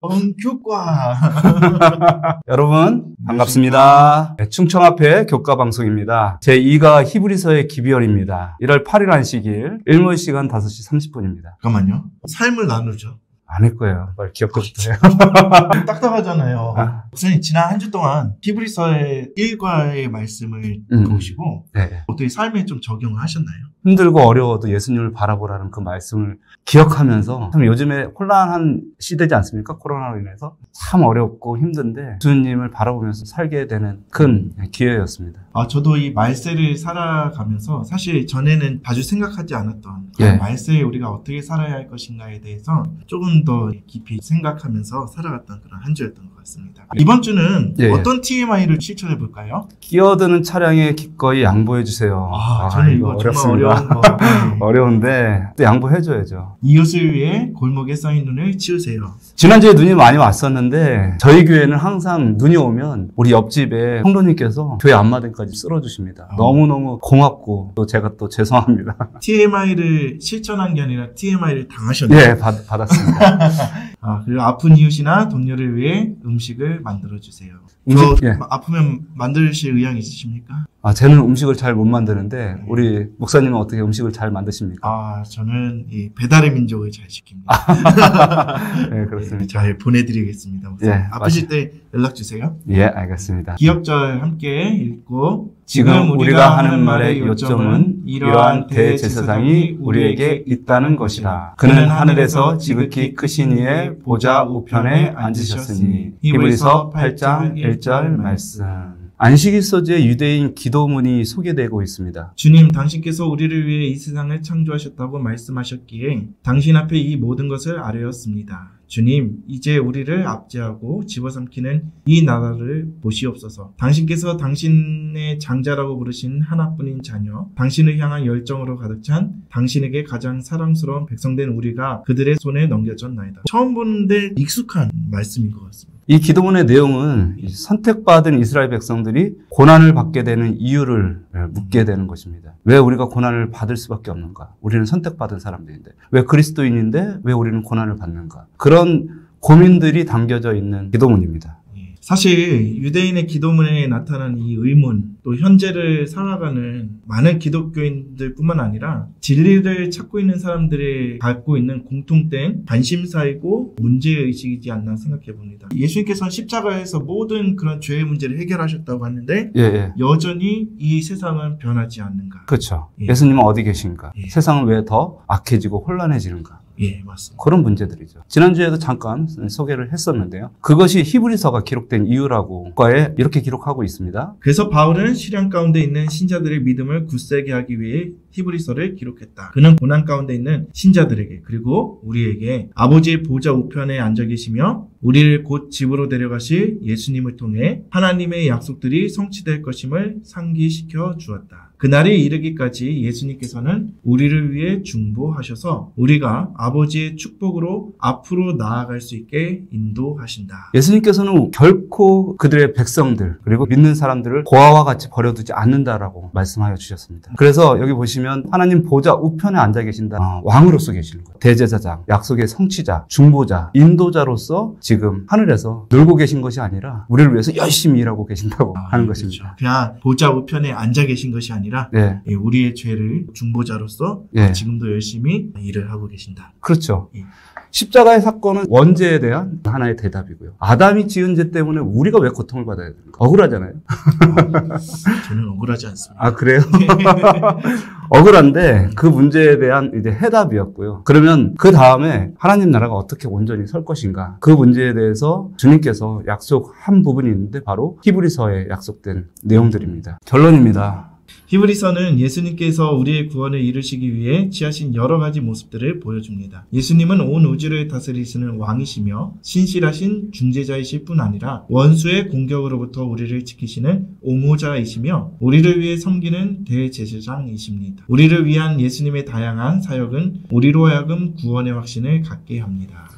교과. 여러분 반갑습니다. 충청앞에 교과 방송입니다. 제2가 히브리서의 기비열입니다. 1월 8일 안식일 일몰 시간 5시 30분입니다. 잠깐만요. 삶을 나누죠. 안 할 거예요. 빨리 기억부터 해요. 딱딱하잖아요. 목사님 지난 한 주 동안 히브리서의 1과의 말씀을 보시고 네. 어떻게 삶에 좀 적용을 하셨나요? 힘들고 어려워도 예수님을 바라보라는 그 말씀을 기억하면서 참 요즘에 혼란한 시대지 않습니까? 코로나로 인해서 참 어렵고 힘든데 예수님을 바라보면서 살게 되는 큰 기회였습니다. 저도 이 말세를 살아가면서 사실 전에는 자주 생각하지 않았던 그런 말세에 우리가 어떻게 살아야 할 것인가에 대해서 조금 더 깊이 생각하면서 살아갔던 그런 한 주였던 것 같습니다. 이번 주는 어떤 TMI를 실천해 볼까요? 끼어드는 차량에 기꺼이 양보해 주세요. 저는 이거 정말 어려운 거. 어려운데 또 양보해줘야죠. 이웃을 위해 골목에 쌓인 눈을 치우세요. 지난주에 눈이 많이 왔었는데 저희 교회는 항상 눈이 오면 우리 옆집에 성도님께서 교회 앞마당까지 쓸어주십니다. 너무너무 고맙고 또 제가 또 죄송합니다. TMI를 실천한 게 아니라 TMI를 당하셨네요. 예, 받았습니다. 그리고 아픈 이웃이나 동료를 위해 음식을 만들어주세요. 아프면 만드실 의향 있으십니까? 저는 음식을 잘 못 만드는데 우리 목사님은 어떻게 음식을 잘 만드십니까? 저는 이 배달의 민족을 잘 지킵니다. 네, 그렇습니다. 잘 보내드리겠습니다. 아프실 때 연락 주세요. 예, 알겠습니다. 기억절 함께 읽고 지금 우리가 하는 말의 요점은 이러한 대제사장이 우리에게 있다는 것이라. 그는 하늘에서 지극히 크신 이의 보좌 우편에 앉으셨으니. 히브리서 8장 1절 말씀. 안식일서지의 유대인 기도문이 소개되고 있습니다. 주님, 당신께서 우리를 위해 이 세상을 창조하셨다고 말씀하셨기에 당신 앞에 이 모든 것을 아뢰었습니다. 주님, 이제 우리를 압제하고 집어삼키는 이 나라를 보시옵소서. 당신께서 당신의 장자라고 부르신 하나뿐인 자녀, 당신을 향한 열정으로 가득 찬 당신에게 가장 사랑스러운 백성된 우리가 그들의 손에 넘겨졌나이다. 처음 보는데 익숙한 말씀인 것 같습니다. 이 기도문의 내용은 선택받은 이스라엘 백성들이 고난을 받게 되는 이유를 묻게 되는 것입니다. 왜 우리가 고난을 받을 수밖에 없는가? 우리는 선택받은 사람들인데. 왜 그리스도인인데 왜 우리는 고난을 받는가? 그런 고민들이 담겨져 있는 기도문입니다. 사실 유대인의 기도문에 나타난 이 의문, 또 현재를 살아가는 많은 기독교인들 뿐만 아니라 진리를 찾고 있는 사람들이 갖고 있는 공통된 관심사이고 문제의식이지 않나 생각해 봅니다. 예수님께서는 십자가에서 모든 그런 죄의 문제를 해결하셨다고 하는데 여전히 이 세상은 변하지 않는가? 그렇죠. 예수님은 어디 계신가? 세상은 왜 더 악해지고 혼란해지는가? 맞습니다. 그런 문제들이죠. 지난주에도 잠깐 소개를 했었는데요. 그것이 히브리서가 기록된 이유라고 국가에 이렇게 기록하고 있습니다. 그래서 바울은 시련 가운데 있는 신자들의 믿음을 굳세게 하기 위해 히브리서를 기록했다. 그는 고난 가운데 있는 신자들에게 그리고 우리에게 아버지의 보좌 우편에 앉아 계시며 우리를 곧 집으로 데려가실 예수님을 통해 하나님의 약속들이 성취될 것임을 상기시켜 주었다. 그날이 이르기까지 예수님께서는 우리를 위해 중보하셔서 우리가 아버지의 축복으로 앞으로 나아갈 수 있게 인도하신다. 예수님께서는 결코 그들의 백성들 그리고 믿는 사람들을 고아와 같이 버려두지 않는다라고 말씀하여 주셨습니다. 그래서 여기 보시면 하나님 보좌 우편에 앉아 계신다. 왕으로서 계시는 거예요. 대제사장, 약속의 성취자, 중보자, 인도자로서 지금 하늘에서 놀고 계신 것이 아니라 우리를 위해서 열심히 일하고 계신다고 하는 것입니다. 그냥 보좌 우편에 앉아 계신 것이 아니라 우리의 죄를 중보자로서 지금도 열심히 일을 하고 계신다. 그렇죠. 십자가의 사건은 원죄에 대한 하나의 대답이고요. 아담이 지은 죄 때문에 우리가 왜 고통을 받아야 되는가? 억울하잖아요. 저는 억울하지 않습니다. 그래요? 억울한데 그 문제에 대한 이제 해답이었고요. 그러면 그 다음에 하나님 나라가 어떻게 온전히 설 것인가? 그 문제에 대해서 주님께서 약속한 부분이 있는데 바로 히브리서에 약속된 내용들입니다. 결론입니다. 히브리서는 예수님께서 우리의 구원을 이루시기 위해 취하신 여러 가지 모습들을 보여줍니다. 예수님은 온 우주를 다스리시는 왕이시며 신실하신 중재자이실 뿐 아니라 원수의 공격으로부터 우리를 지키시는 옹호자이시며 우리를 위해 섬기는 대제사장이십니다. 우리를 위한 예수님의 다양한 사역은 우리로 하여금 구원의 확신을 갖게 합니다.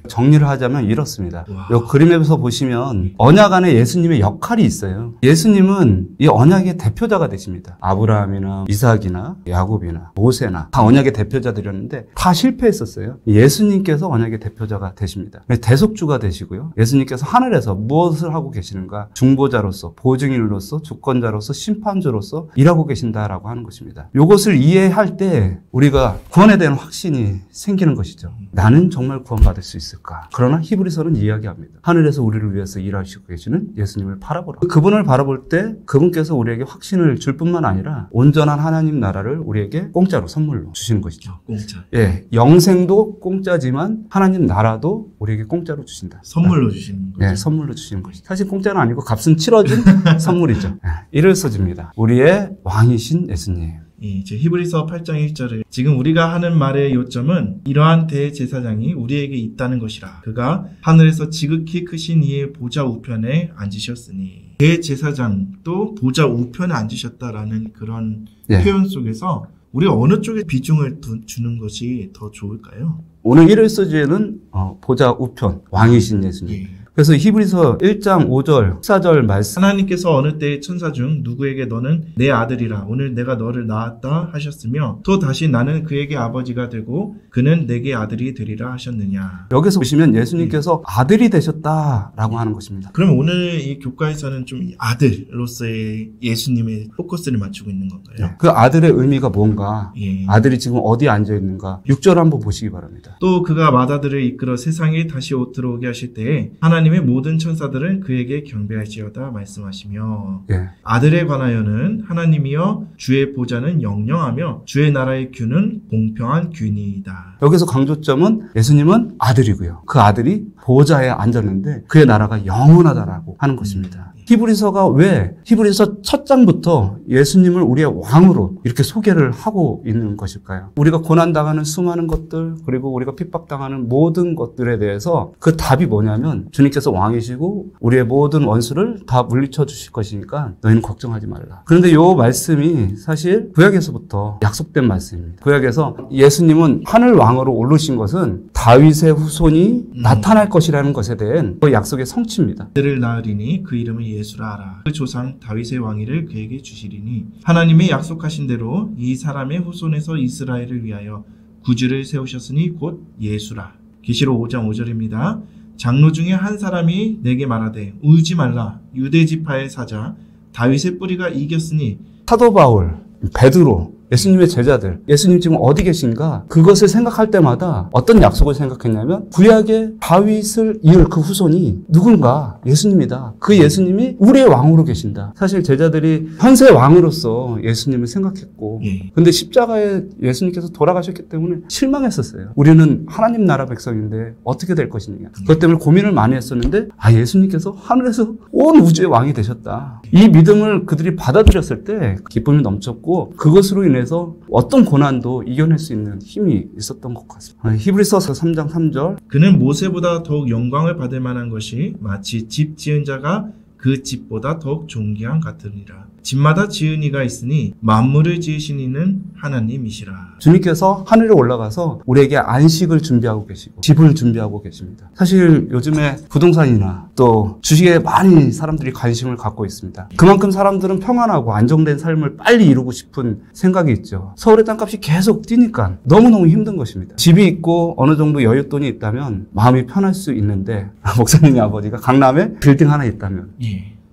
정리를 하자면 이렇습니다. 이 그림에서 보시면 언약 안에 예수님의 역할이 있어요. 예수님은 이 언약의 대표자가 되십니다. 아브라함이나 이삭이나 야곱이나 모세나 다 언약의 대표자들이었는데 다 실패했었어요. 예수님께서 언약의 대표자가 되십니다. 대속주가 되시고요. 예수님께서 하늘에서 무엇을 하고 계시는가? 중보자로서, 보증인으로서, 주권자로서, 심판주로서 일하고 계신다라고 하는 것입니다. 이것을 이해할 때 우리가 구원에 대한 확신이 생기는 것이죠. 나는 정말 구원받을 수 있을까? 그러나 히브리서는 이야기합니다. 하늘에서 우리를 위해서 일하시고 계시는 예수님을 바라보라. 그분을 바라볼 때 그분께서 우리에게 확신을 줄 뿐만 아니라 온전한 하나님 나라를 우리에게 공짜로 선물로 주시는 것이죠. 공짜. 예, 영생도 공짜지만 하나님 나라도 우리에게 공짜로 주신다. 선물로 주시는 거죠. 예, 선물로 주시는 것이죠. 사실 공짜는 아니고 값은 치러진 선물이죠. 예, 이를 써집니다. 우리의 왕이신 예수님. 제 히브리서 8장 1절을 지금 우리가 하는 말의 요점은 이러한 대제사장이 우리에게 있다는 것이라. 그가 하늘에서 지극히 크신 이의 보좌 우편에 앉으셨으니. 대제사장도 보좌 우편에 앉으셨다라는 그런 표현 속에서 우리가 어느 쪽에 비중을 주는 것이 더 좋을까요? 오늘 1일 소주에는 보좌 우편, 왕이신 예수님. 그래서 히브리서 1장 5절, 14절 말씀. 하나님께서 어느 때의 천사 중 누구에게 너는 내 아들이라 오늘 내가 너를 낳았다 하셨으며 또 다시 나는 그에게 아버지가 되고 그는 내게 아들이 되리라 하셨느냐. 여기서 보시면 예수님께서 아들이 되셨다라고 하는 것입니다. 그럼 오늘 이 교과에서는 좀 아들로서의 예수님의 포커스를 맞추고 있는 건가요? 그 아들의 의미가 뭔가, 아들이 지금 어디에 앉아 있는가 6절 한번 보시기 바랍니다. 또 그가 맏아들을 이끌어 세상에 다시 들어오게 하실 때에 하나님의 모든 천사들은 그에게 경배할지어다 말씀하시며 아들에 관하여는 하나님이여 주의 보좌는 영영하며 주의 나라의 규는 공평한 규니이다. 여기서 강조점은 예수님은 아들이고요. 그 아들이 보좌에 앉았는데 그의 나라가 영원하다라고 하는 것입니다. 히브리서가 왜 히브리서 첫 장부터 예수님을 우리의 왕으로 이렇게 소개를 하고 있는 것일까요? 우리가 고난당하는 수많은 것들, 그리고 우리가 핍박당하는 모든 것들에 대해서 그 답이 뭐냐면 주님께서 왕이시고 우리의 모든 원수를 다 물리쳐 주실 것이니까 너희는 걱정하지 말라. 그런데 이 말씀이 사실 구약에서부터 약속된 말씀입니다. 구약에서 예수님은 하늘 왕으로 오르신 것은 다윗의 후손이 나타날 것이라는 것에 대한 그 약속의 성취입니다. 아들을 낳으리니 그 이름을 예수라 하라. 그 조상 다윗의 왕위를 그에게 주시리니 하나님이 약속하신 대로 이 사람의 후손에서 이스라엘을 위하여 구주를 세우셨으니 곧 예수라. 계시록 5장 5절입니다. 장로 중에 한 사람이 내게 말하되 울지 말라. 유대 지파의 사자 다윗의 뿌리가 이겼으니. 사도 바울, 베드로, 예수님의 제자들, 예수님 지금 어디 계신가? 그것을 생각할 때마다 어떤 약속을 생각했냐면 구약의 다윗을 이을 그 후손이 누군가? 예수님이다. 그 예수님이 우리의 왕으로 계신다. 사실 제자들이 현세 왕으로서 예수님을 생각했고 근데 십자가에 예수님께서 돌아가셨기 때문에 실망했었어요. 우리는 하나님 나라 백성인데 어떻게 될 것이냐. 그것 때문에 고민을 많이 했었는데 하늘에서 온 우주의 왕이 되셨다. 이 믿음을 그들이 받아들였을 때 기쁨이 넘쳤고 그것으로 인해서 어떤 고난도 이겨낼 수 있는 힘이 있었던 것 같습니다. 히브리서 3장 3절 그는 모세보다 더욱 영광을 받을 만한 것이 마치 집 지은 자가 그 집보다 더욱 존귀한 같으니라. 집마다 지은 이가 있으니 만물을 지으신 이는 하나님이시라. 주님께서 하늘에 올라가서 우리에게 안식을 준비하고 계시고 집을 준비하고 계십니다. 사실 요즘에 부동산이나 또 주식에 많이 사람들이 관심을 갖고 있습니다. 그만큼 사람들은 평안하고 안정된 삶을 빨리 이루고 싶은 생각이 있죠. 서울의 땅값이 계속 뛰니까 너무너무 힘든 것입니다. 집이 있고 어느 정도 여윳돈이 있다면 마음이 편할 수 있는데 목사님의 아버지가 강남에 빌딩 하나 있다면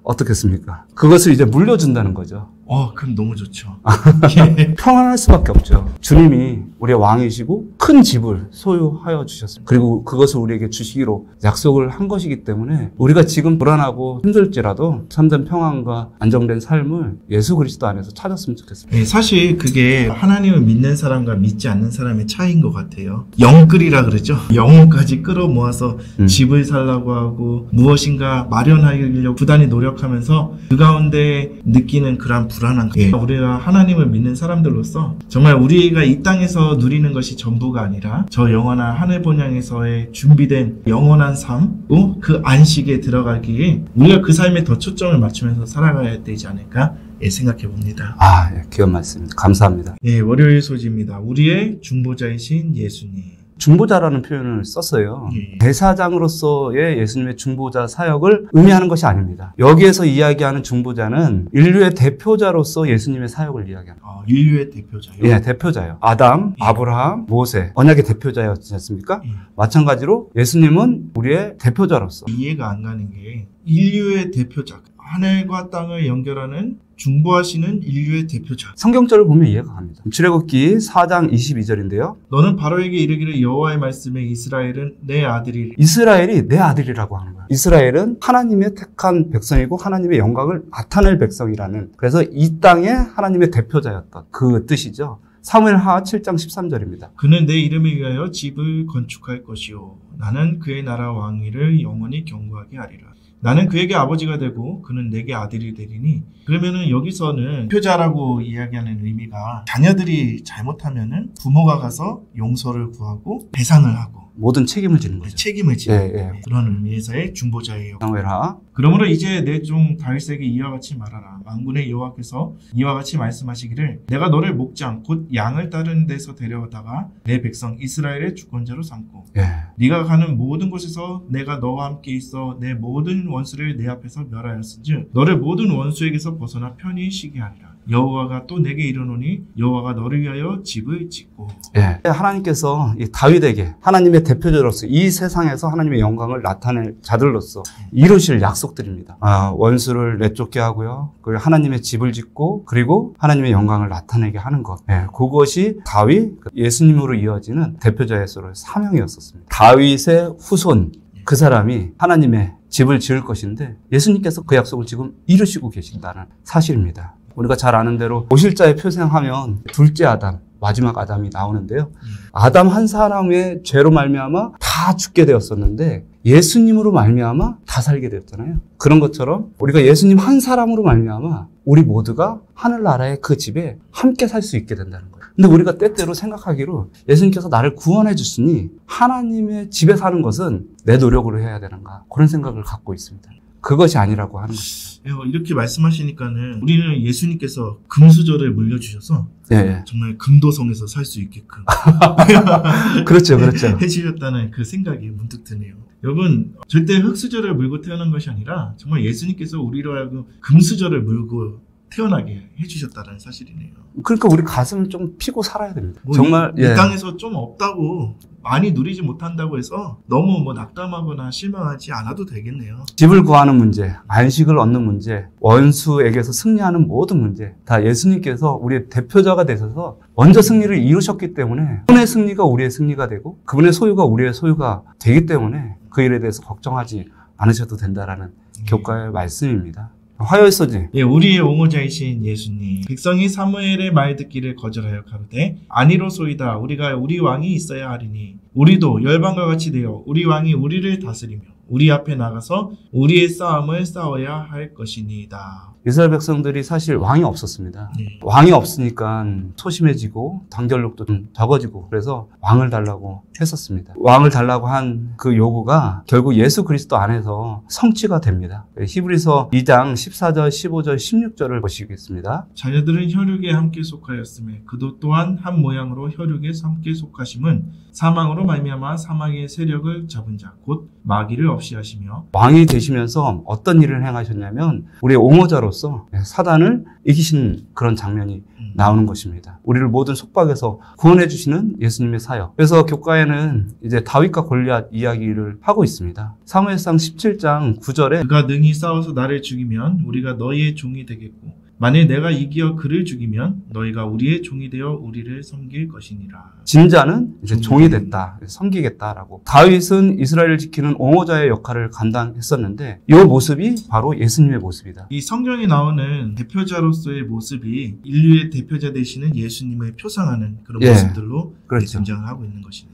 어떻겠습니까? 그것을 이제 물려준다는 거죠. 그럼 너무 좋죠. 평안할 수밖에 없죠. 주님이 우리의 왕이시고 큰 집을 소유하여 주셨습니다. 그리고 그것을 우리에게 주시기로 약속을 한 것이기 때문에 우리가 지금 불안하고 힘들지라도 참된 평안과 안정된 삶을 예수 그리스도 안에서 찾았으면 좋겠습니다. 사실 그게 하나님을 믿는 사람과 믿지 않는 사람의 차이인 것 같아요. 영끌이라 그러죠. 영혼까지 끌어모아서 집을 살라고 하고 무엇인가 마련하려고 부단히 노력하면서 그 가운데 느끼는 그런 불안한 우리가 하나님을 믿는 사람들로서 정말 우리가 이 땅에서 누리는 것이 전부가 아니라 저 영원한 하늘 본향에서의 준비된 영원한 삶, 그 안식에 들어가기에 우리가 그 삶에 더 초점을 맞추면서 살아가야 되지 않을까 생각해 봅니다. 귀한 말씀입니다. 감사합니다. 월요일 소지입니다. 우리의 중보자이신 예수님. 중보자라는 표현을 썼어요. 예. 대사장으로서의 예수님의 중보자 사역을 의미하는 것이 아닙니다. 여기에서 이야기하는 중보자는 인류의 대표자로서 예수님의 사역을 이야기합니다. 인류의 대표자요? 예, 대표자요. 아담, 예. 아브라함, 모세, 언약의 대표자였지 않습니까? 예. 마찬가지로 예수님은 우리의 대표자로서. 이해가 안 가는 게 인류의 대표자, 하늘과 땅을 연결하는 중보하시는 인류의 대표자. 성경절을 보면 이해가 갑니다. 출애굽기 4장 22절인데요. 너는 바로에게 이르기를 여호와의 말씀에 이스라엘은 내 아들이. 이스라엘이 내 아들이라고 하는 거예요. 이스라엘은 하나님의 택한 백성이고 하나님의 영광을 나타낼 백성이라는, 그래서 이 땅에 하나님의 대표자였던 그 뜻이죠. 사무엘하 7장 13절입니다. 그는 내 이름을 위하여 집을 건축할 것이요 나는 그의 나라 왕위를 영원히 경고하게 하리라. 나는 그에게 아버지가 되고 그는 내게 아들이 되리니. 그러면은 여기서는 대표자라고 이야기하는 의미가 자녀들이 잘못하면은 부모가 가서 용서를 구하고 배상을 하고 모든 책임을 지는 거죠. 책임을 지는 예. 그런 의미에서의 중보자예요. 사무엘하. 그러므로 이제 내 종 다윗에게 이와 같이 말하라. 만군의 여호와께서 이와 같이 말씀하시기를 내가 너를 목장 곧 양을 따르는 데서 데려다가 내 백성 이스라엘의 주권자로 삼고 예. 네가 가는 모든 곳에서 내가 너와 함께 있어 내 모든 원수를 내 앞에서 멸하였은즉 너를 모든 원수에게서 벗어나 편히 쉬게 하리라. 여호와가 또 내게 이르노니 여호와가 너를 위하여 집을 짓고. 예. 하나님께서 이 다윗에게 하나님의 대표자로서 이 세상에서 하나님의 영광을 나타낼 자들로서 이루실 약속들입니다. 원수를 내쫓게 하고요. 그리고 하나님의 집을 짓고 그리고 하나님의 영광을 나타내게 하는 것. 예. 그것이 다윗, 예수님으로 이어지는 대표자에서의 사명이었었습니다. 다윗의 후손, 그 사람이 하나님의 집을 지을 것인데 예수님께서 그 약속을 지금 이루시고 계신다는 사실입니다. 우리가 잘 아는 대로 오실자에 표생하면 둘째 아담, 마지막 아담이 나오는데요. 아담 한 사람의 죄로 말미암아 다 죽게 되었었는데 예수님으로 말미암아 다 살게 되었잖아요. 그런 것처럼 우리가 예수님 한 사람으로 말미암아 우리 모두가 하늘나라의 그 집에 함께 살 수 있게 된다는 거예요. 근데 우리가 때때로 생각하기로 예수님께서 나를 구원해 주시니 하나님의 집에 사는 것은 내 노력으로 해야 되는가, 그런 생각을 갖고 있습니다. 그것이 아니라고 하는 거죠. 이렇게 말씀하시니까는 우리는 예수님께서 금수저를 물려주셔서 예. 정말 금도성에서 살 수 있게끔 그렇죠. 해주셨다는 그 생각이 문득 드네요. 여러분, 절대 흙수저를 물고 태어난 것이 아니라 정말 예수님께서 우리로 하여금 금수저를 물고 태어나게 해주셨다는 사실이네요. 그러니까 우리 가슴을 좀 피고 살아야 됩니다. 정말 이 땅에서 좀 없다고 많이 누리지 못한다고 해서 너무 낙담하거나 실망하지 않아도 되겠네요. 집을 구하는 문제, 안식을 얻는 문제, 원수에게서 승리하는 모든 문제, 다 예수님께서 우리의 대표자가 되셔서 먼저 승리를 이루셨기 때문에 그분의 승리가 우리의 승리가 되고 그분의 소유가 우리의 소유가 되기 때문에 그 일에 대해서 걱정하지 않으셔도 된다라는 교과의 말씀입니다. 화요일서지. 우리의 옹호자이신 예수님, 백성이 사무엘의 말 듣기를 거절하여 가로되 아니로소이다. 우리가 우리 왕이 있어야 하리니 우리도 열방과 같이 되어 우리 왕이 우리를 다스리며 우리 앞에 나가서 우리의 싸움을 싸워야 할 것이니이다. 이스라엘 백성들이 사실 왕이 없었습니다. 네. 왕이 없으니까 소심해지고 단결력도 좀 적어지고 그래서 왕을 달라고 했었습니다. 왕을 달라고 한 그 요구가 결국 예수 그리스도 안에서 성취가 됩니다. 히브리서 2장 14절, 15절, 16절을 보시겠습니다. 자녀들은 혈육에 함께 속하였으며 그도 또한 한 모양으로 혈육에 함께 속하심은 사망으로 말미암아 사망의 세력을 잡은 자 곧 마귀를 없이 하시며. 왕이 되시면서 어떤 일을 행하셨냐면 우리의 옹호자로서 사단을 이기신 그런 장면이 나오는 것입니다. 우리를 모든 속박에서 구원해 주시는 예수님의 사역. 그래서 교과에는 이제 다윗과 골리앗 이야기를 하고 있습니다. 사무엘상 17장 9절에 그가 능히 싸워서 나를 죽이면 우리가 너희의 종이 되겠고 만일 내가 이기어 그를 죽이면 너희가 우리의 종이 되어 우리를 섬길 것이니라. 진자는 이제 종이 됐다, 섬기겠다라고. 다윗은 이스라엘을 지키는 옹호자의 역할을 감당했었는데 이 모습이 바로 예수님의 모습이다. 이 성경에 나오는 대표자로서의 모습이 인류의 대표자 되시는 예수님을 표상하는 그런 모습들로 그렇죠. 등장을 하고 있는 것이네요.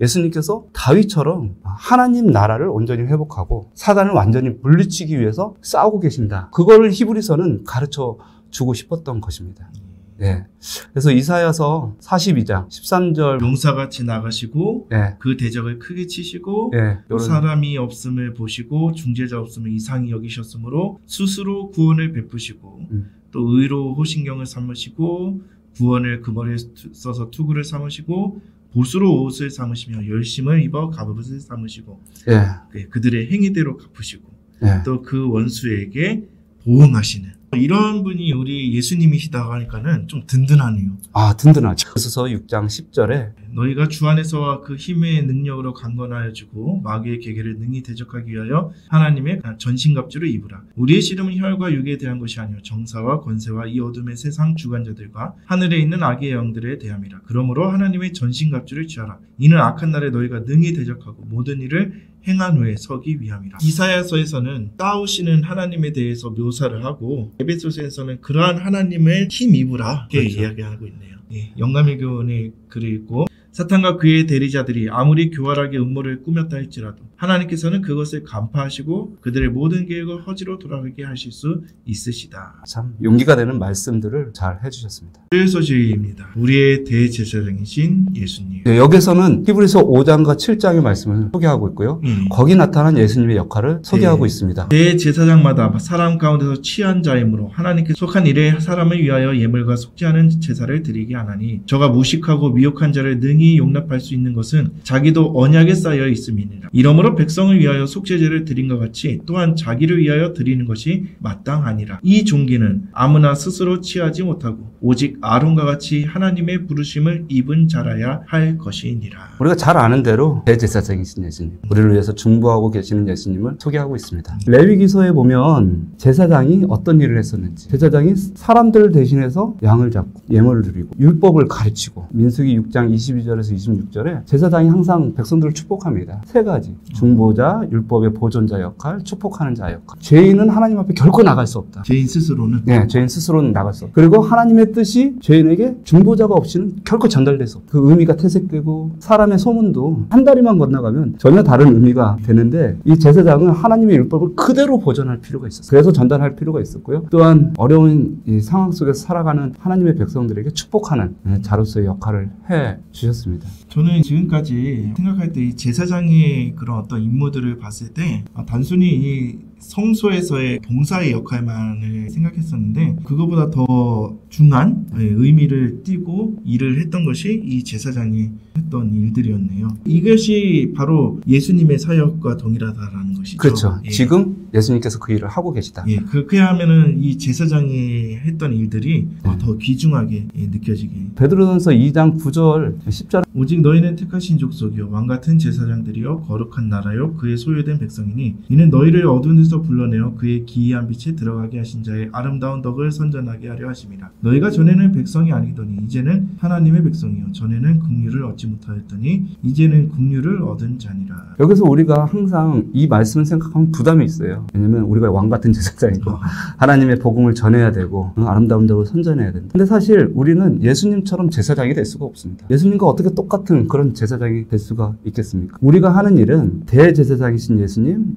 예수님께서 다윗처럼 하나님 나라를 온전히 회복하고 사단을 완전히 물리치기 위해서 싸우고 계신다. 그거를 히브리서는 가르쳐 주고 싶었던 것입니다. 네. 그래서 이사야서 42장 13절 용사같이 나가시고 그 대적을 크게 치시고 사람이 없음을 보시고 중재자 없음을 이상히 여기셨으므로 스스로 구원을 베푸시고 또 의로 호신경을 삼으시고 구원을 그 머리에 써서 투구를 삼으시고 보수로 옷을 삼으시며 열심을 입어 갑옷을 삼으시고 예. 그들의 행위대로 갚으시고 예. 또 그 원수에게 보응하시는 이런 분이 우리 예수님이시다고 하니까는 좀 든든하네요. 아, 든든하죠. 에스서 6장 10절에 너희가 주 안에서와 그 힘의 능력으로 강건하여 주고 마귀의 계계를 능히 대적하기 위하여 하나님의 전신갑주를 입으라. 우리의 씨름은 혈과 육에 대한 것이 아니요 정사와 권세와 이 어둠의 세상 주관자들과 하늘에 있는 악의 영들에 대함이라. 그러므로 하나님의 전신갑주를 취하라. 이는 악한 날에 너희가 능히 대적하고 모든 일을 행한 후에 서기 위함이라. 이사야서에서는 싸우시는 하나님에 대해서 묘사를 하고 에베소서에서는 그러한 하나님을 힘입으라 이렇게 그렇죠. 이야기하고 있네요. 예, 영감의 교훈의 글을 읽고 사탄과 그의 대리자들이 아무리 교활하게 음모를 꾸몄다 할지라도 하나님께서는 그것을 간파하시고 그들의 모든 계획을 허지로 돌아가게 하실 수 있으시다. 참 용기가 되는 말씀들을 잘 해주셨습니다. 소식입니다. 우리의 대제사장이신 예수님. 네, 여기서는 히브리서 5장과 7장의 말씀을 소개하고 있고요. 거기 나타난 예수님의 역할을 소개하고 있습니다. 대제사장마다 사람 가운데서 취한 자이므로 하나님께 속한 일에 사람을 위하여 예물과 속죄하는 제사를 드리게 하나니 저가 무식하고 미혹한 자를 능히 용납할 수 있는 것은 자기도 언약에 쌓여 있음이니라. 이러므로 백성을 위하여 속죄제를 드린 것 같이 또한 자기를 위하여 드리는 것이 마땅하니라. 이 종기는 아무나 스스로 취하지 못하고 오직 아론과 같이 하나님의 부르심을 입은 자라야 할 것이니라. 우리가 잘 아는 대로 대제사장이신 예수님, 우리를 위해서 중보하고 계시는 예수님을 소개하고 있습니다. 레위기서에 보면 제사장이 어떤 일을 했었는지, 제사장이 사람들 대신해서 양을 잡고 예물을 드리고 율법을 가르치고, 민수기 6장 22절에서 26절에 제사장이 항상 백성들을 축복합니다. 세 가지: 중보자, 율법의 보존자 역할, 축복하는 자 역할. 죄인은 하나님 앞에 결코 나갈 수 없다. 죄인 스스로는? 네, 죄인 스스로는 나갈 수 없다. 그리고 하나님의 뜻이 죄인에게 중보자가 없이는 결코 전달될 수 없다. 그 의미가 퇴색되고 사람의 소문도 한 다리만 건너가면 전혀 다른 의미가 되는데, 이 제사장은 하나님의 율법을 그대로 보존할 필요가 있었어요. 그래서 전달할 필요가 있었고요. 또한 어려운 이 상황 속에서 살아가는 하나님의 백성들에게 축복하는 자로서의 역할을 해 주셨습니다. 저는 지금까지 생각할 때 이 제사장의 그런 어떤 임무들을 봤을 때 단순히 이 성소에서의 봉사의 역할만을 생각했었는데, 그거보다 더 중한 의미를 띠고 일을 했던 것이 이 제사장이 했던 일들이었네요. 이것이 바로 예수님의 사역과 동일하다라는 것이죠. 그렇죠. 예. 지금 예수님께서 그 일을 하고 계시다. 예, 그렇게 하면은 이 제사장이 했던 일들이 더 귀중하게 느껴지게. 베드로전서 2장 9절 10절 오직 너희는 택하신 족속이요 왕같은 제사장들이요 거룩한 나라요 그의 소유된 백성이니 이는 너희를 어두운 데서 불러내어 그의 기이한 빛에 들어가게 하신 자의 아름다운 덕을 선전하게 하려 하심이라. 너희가 전에는 백성이 아니더니 이제는 하나님의 백성이요 전에는 긍휼을 얻지 못하였더니 이제는 긍휼을 얻은 자니라. 여기서 우리가 항상 이 말씀을 생각하면 부담이 있어요. 왜냐면 우리가 왕같은 제사장이고 하나님의 복음을 전해야 되고 아름다운 덕을 선전해야 된다. 근데 사실 우리는 예수님처럼 제사장이 될 수가 없습니다. 예수님과 어떻게 똑같은 그런 제사장이 될 수가 있겠습니까? 우리가 하는 일은 대제사장이신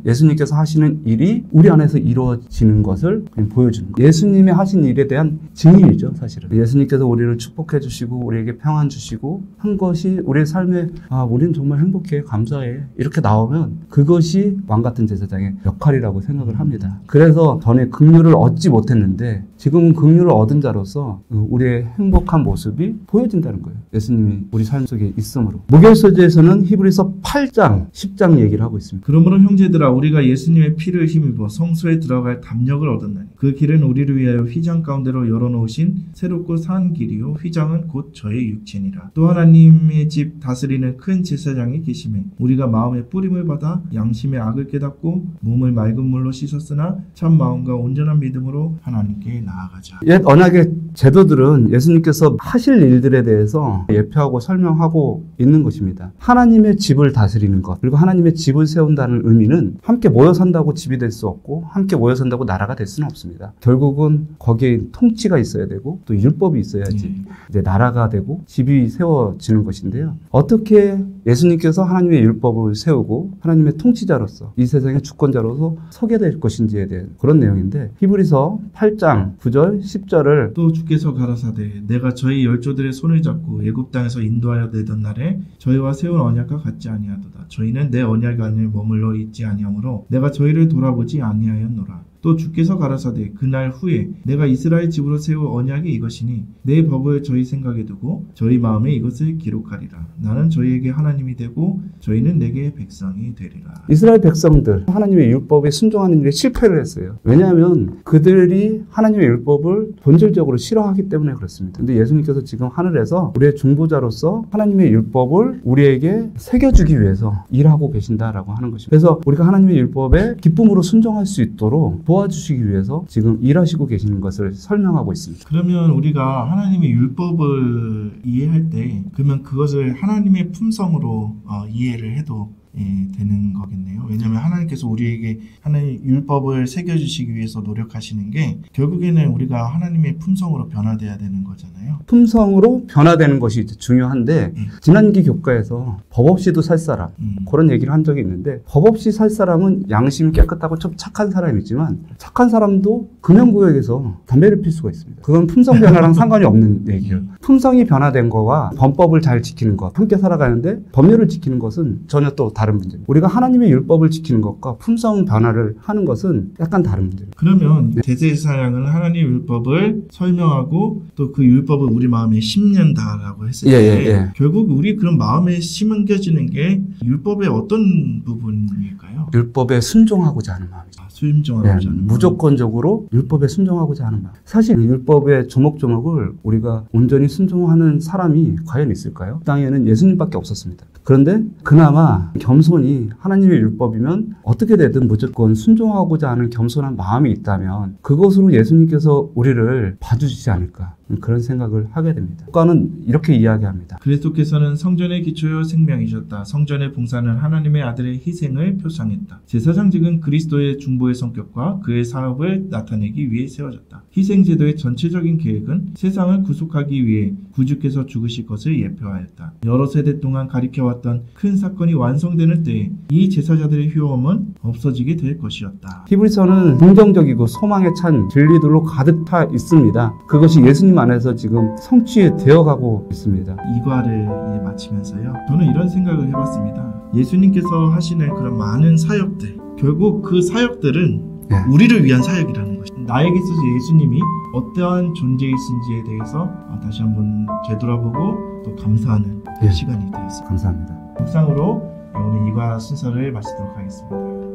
예수님께서 하시는 일이 우리 안에서 이루어지는 것을 보여주는 거예요. 예수님이 하신 일에 대한 증인이죠, 사실은. 예수님께서 우리를 축복해 주시고 우리에게 평안 주시고 한 것이 우리의 삶에 우리는 정말 행복해, 감사해 이렇게 나오면 그것이 왕같은 제사장의 역할이라고 생각을 합니다. 그래서 전에 긍휼을 얻지 못했는데 지금은 긍휼을 얻은 자로서 우리의 행복한 모습이 보여진다는 거예요. 예수님이 우리 삶 속에 있으므로. 무결서지에서는 히브리서 8장 10장 얘기를 하고 있습니다. 그러므로 형제들아 우리가 예수님의 피를 힘입어 성소에 들어갈 담력을 얻었나니 그 길은 우리를 위하여 휘장 가운데로 열어놓으신 새롭고 산 길이요 휘장은 곧 저의 육체니라. 또 하나님의 집 다스리는 큰 제사장이 계시매 우리가 마음의 뿌림을 받아 양심의 악을 깨닫고 몸을 맑은 물로 씻었으나 참 마음과 온전한 믿음으로 하나님께 나아가자. 옛 언약의 제도들은 예수님께서 하실 일들에 대해서 예표하고 설명하고 있는 것입니다. 하나님의 집을 다스리는 것, 그리고 하나님의 집을 세운다는 의미는 함께 모여 산다고 집이 될 수 없고 함께 모여 산다고 나라가 될 수는 없습니다. 결국은 거기에 통치가 있어야 되고 또 율법이 있어야지 이제 나라가 되고 집이 세워지는 것인데요. 어떻게 예수님께서 하나님의 율법을 세우고 하나님의 통치자로서 이 세상의 주권자로서 서게 될 것인지에 대한 그런 내용인데, 히브리서 8장 9절 10절을 또 주께서 가라사대 내가 저희 열조들의 손을 잡고 애굽 땅에서 인도하여 내던 날에 저희와 세운 언약과 같지 아니하도다. 저희는 내 언약 안에 머물러 있지 아니하므로 내가 저희를 돌아보지 아니하였노라. 또 주께서 가라사대 그날 후에 내가 이스라엘 집으로 세울 언약이 이것이니 내 법을 저희 생각에 두고 저희 마음에 이것을 기록하리라. 나는 저희에게 하나님이 되고 저희는 내게 백성이 되리라. 이스라엘 백성들 하나님의 율법에 순종하는 일에 실패를 했어요. 왜냐하면 그들이 하나님의 율법을 본질적으로 싫어하기 때문에 그렇습니다. 근데 예수님께서 지금 하늘에서 우리의 중보자로서 하나님의 율법을 우리에게 새겨주기 위해서 일하고 계신다라고 하는 것입니다. 그래서 우리가 하나님의 율법에 기쁨으로 순종할 수 있도록 도와주시기 위해서 지금 일하시고 계시는 것을 설명하고 있습니다. 그러면 우리가 하나님의 율법을 이해할 때 그러면 그것을 하나님의 품성으로 이해를 해도 되는 거겠네요. 왜냐하면 하나님께서 우리에게 하나님의 율법을 새겨주시기 위해서 노력하시는 게 결국에는 우리가 하나님의 품성으로 변화돼야 되는 거잖아요. 품성으로 변화되는 것이 이제 중요한데 지난기 교과에서 법 없이도 살 사람 그런 얘기를 한 적이 있는데 법 없이 살 사람은 양심이 깨끗하고 좀 착한 사람이지만 착한 사람도 금연구역에서 담배를 필 수가 있습니다. 그건 품성 변화랑 상관이 없는 얘기예요. 품성이 변화된 거와 범법을 잘 지키는 것 함께 살아가는데 법률을 지키는 것은 전혀 또 다른 문제입니다. 우리가 하나님의 율법을 지키는 것과 품성 변화를 하는 것은 약간 다른 문제입니다. 그러면 대제사장은 하나님의 율법을 설명하고 또 그 율법을 우리 마음에 심는다라고 했을 때 결국 우리 그런 마음에 심겨지는 게 율법의 어떤 부분일까요? 율법에 순종하고자 하는 마음이죠. 순종하고자 하는 무조건적으로 율법에 순종하고자 하는 마음. 사실 율법의 조목조목을 우리가 온전히 순종하는 사람이 과연 있을까요? 땅에는 예수님밖에 없었습니다. 그런데 그나마 겸손히 하나님의 율법이면 어떻게 되든 무조건 순종하고자 하는 겸손한 마음이 있다면 그것으로 예수님께서 우리를 봐주시지 않을까 그런 생각을 하게 됩니다. 국가는 이렇게 이야기합니다. 그리스도께서는 성전의 기초요 생명이셨다. 성전의 봉사는 하나님의 아들의 희생을 표상했다. 제사장직은 그리스도의 중보의 성격과 그의 사업을 나타내기 위해 세워졌다. 희생제도의 전체적인 계획은 세상을 구속하기 위해 구주께서 죽으실 것을 예표하였다. 여러 세대 동안 가리켜왔던 큰 사건이 완성되는 때에 이 제사자들의 효험은 없어지게 될 것이었다. 히브리서는 긍정적이고 소망에 찬 진리들로 가득 차 있습니다. 그것이 예수님 안에서 지금 성취되어 가고 있습니다. 이과를 마치면서요. 저는 이런 생각을 해봤습니다. 예수님께서 하시는 그런 많은 사역들, 결국 그 사역들은 우리를 위한 사역이라는 것입니다. 나에게 있어서 예수님이 어떠한 존재이신지에 대해서 다시 한번 되돌아보고 또 감사하는 시간이 되었습니다. 감사합니다. 묵상으로 오늘 이과 순서를 마치도록 하겠습니다.